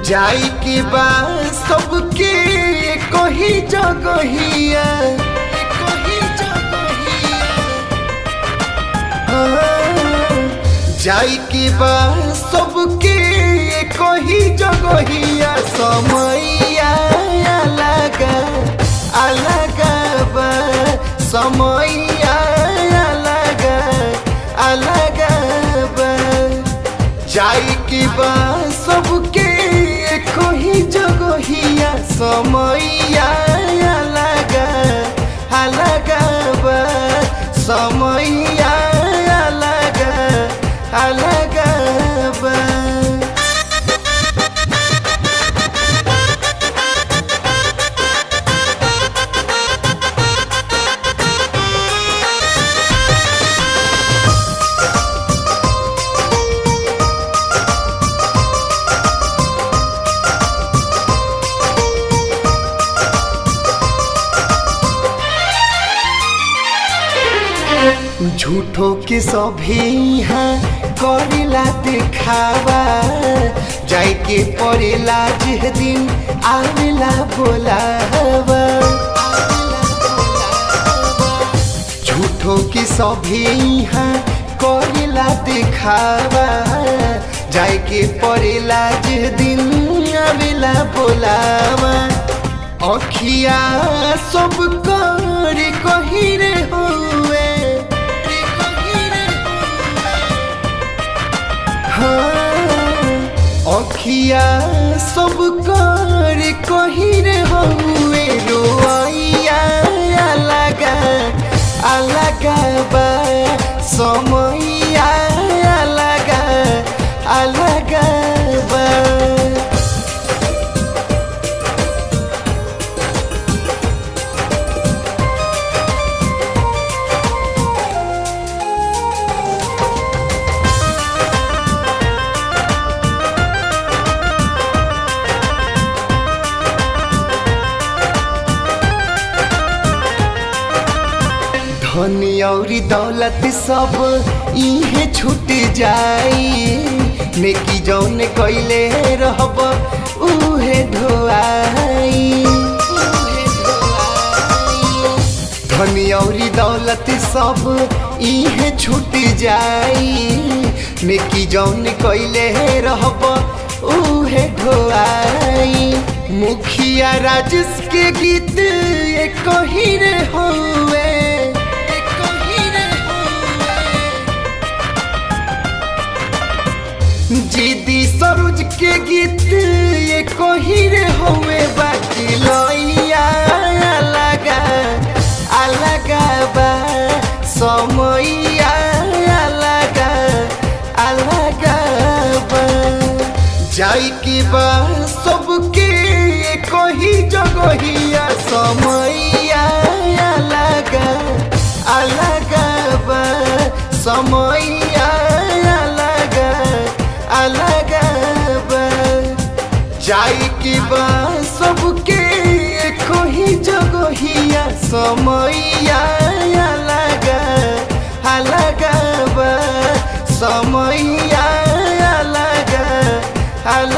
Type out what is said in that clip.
जाई के बा सबके कही जगहिया जाई के बा सबके कही जगहिया समैया अलग अलग बा समैया अलग अलग बा जाई के बा सबके कही जगहिया समैया अलग अलग बा समैया अलग अलग बा। झूठो के सभी हाँ करेला दिखावा जाए के पड़ेला जिह दिन आवेला बोलावा झूठो के सभी हाँ करेला दिखावा जाए के पड़ेला जिह दिन आवेला बोलावा अखिया सब कर कही रे हुए अखिया सब कर कही रे हुए रोइया अलग अलग बा समैया अलग अलग बा। धनी और दौलत सब इहे छूट जाई नेकी जौन कइले रहब उहे ढोआई धनी और दौलत सब इहे छूट जाई नेकी जौन कइले रहब उहे ढोआई मुखिया राजेश के गीत कही रे हुए जीदी सरोज के गीत कही रे हुए बाकी लइया अलग अलग बा समैया अलग अलग बा जाई के बा सबके कही जगहिया समैया अलग अलग बा समैया अलग बा जाई के बा सबके कही जगहिया समैया अलग अलग बा समैया अलग अलग